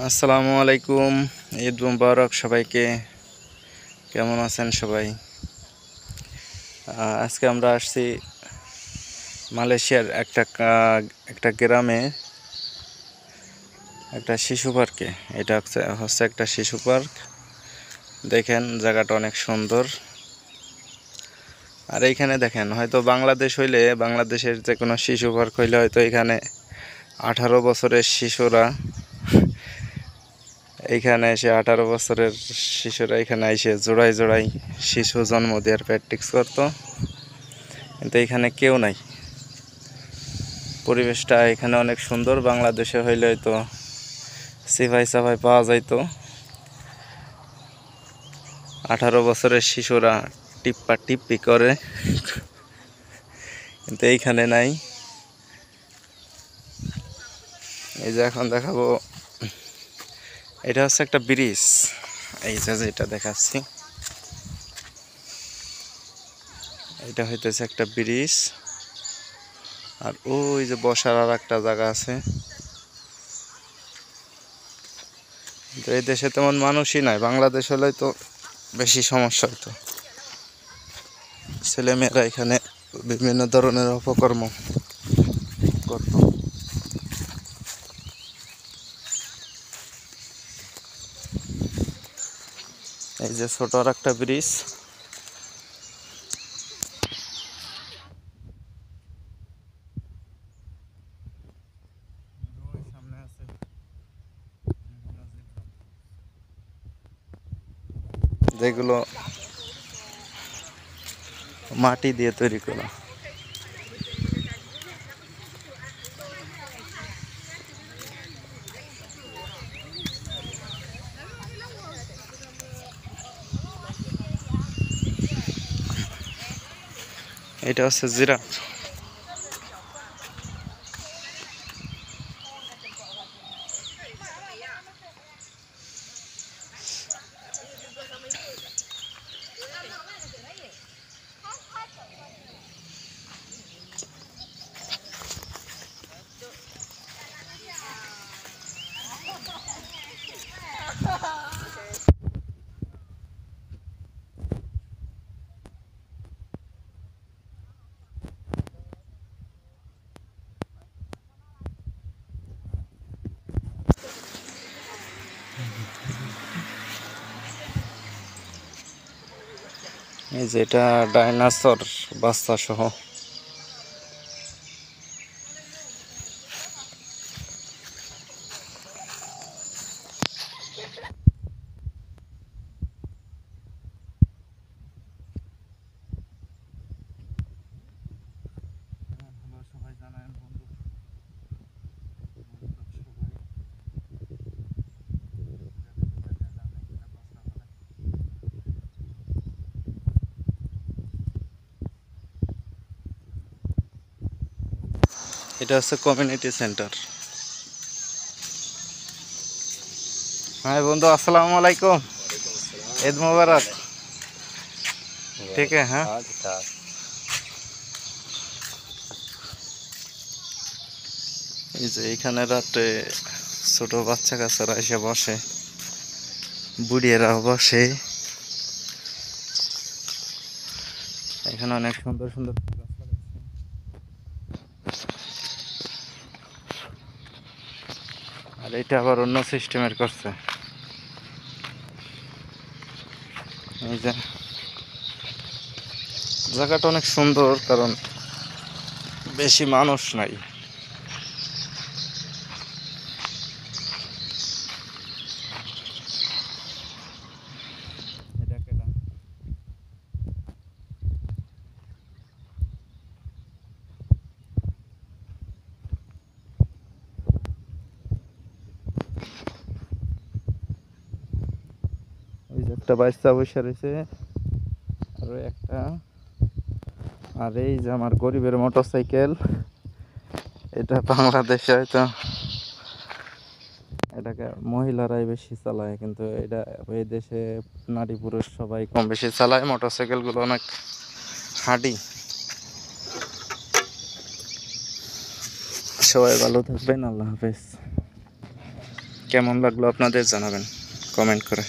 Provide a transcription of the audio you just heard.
আসসালামু আলাইকুম। ঈদ মুবারক সবাইকে। কেমন আছেন সবাই? আজকে আমরা আসছি মালয়েশিয়ার একটা গ্রামে, একটা শিশু পার্কে। এটা হচ্ছে একটা শিশু পার্ক। দেখেন জায়গাটা অনেক সুন্দর। আর এইখানে দেখেন, হয়তো বাংলাদেশের যে কোনো শিশু পার্ক হইলে হয়তো এখানে 18 বছরের শিশুরা এইখানে এসে 18 বছরের শিশুরা এখানে এসে জোড়ায় জোড়ায় শিশু জন্ম দেওয়ার প্র্যাকটিস করতো, কিন্তু এখানে কেউ নাই। পরিবেশটা এখানে অনেক সুন্দর। বাংলাদেশে হইলে হয়তো সিফাই সাফাই পাওয়া যাইতো। 18 বছরের শিশুরা টিপ্পা টিপ্পি করে, কিন্তু এইখানে নাই। এই যে এখন দেখাবো, এটা হচ্ছে একটা ব্রিজ। এই যে যেটা দেখাচ্ছি, এটা হইতেছে একটা ব্রিজ। আর ওই যে বসার আর একটা জায়গা আছে। তো এই দেশে তেমন মানুষই নাই। বাংলাদেশ হলে তো বেশি সমস্যা হতো। ছেলেমেয়েরা এখানে বিভিন্ন ধরনের অপকর্ম করত। এই যে ছোট আর একটা ব্রিজ। যেগুলো মাটি দিয়ে তৈরি করা। এটা হচ্ছে জিরাফ। এই যে এটা ডাইনোসর বাচ্চা সহ। এটা হচ্ছে কমিউনিটি সেন্টার। হ্যাঁ বন্ধু, আসসালামু আলাইকুম। ঈদ মুবারক। ঠিক আছে, হ্যাঁ। এই যে এইখানে রাতে ছোট বাচ্চা কাচ্চারা এসে বসে, বুড়িয়েরাও বসে। এখানে অনেক সুন্দর সুন্দর ফুল গাছ লাগাইছে। আর এটা আবার অন্য সিস্টেমের করছে। এই যে জায়গাটা অনেক সুন্দর, কারণ বেশি মানুষ নাই। এটা কেডা? ওই যে একটা বাচ্চা বসে রয়েছে, আরো একটা। আর এই যে আমার গরিবের মোটরসাইকেল। এটা বাংলাদেশে হয়তো এটাকে মহিলারাই বেশি চালায়, কিন্তু এটা এই দেশে নারী পুরুষ সবাই কম বেশি চালায়। মোটরসাইকেল গুলো অনেক হাঁটি। সবাই ভালো থাকবেন, আল্লাহ হাফেজ। কেমন লাগলো আপনাদের জানাবেন কমেন্ট করে।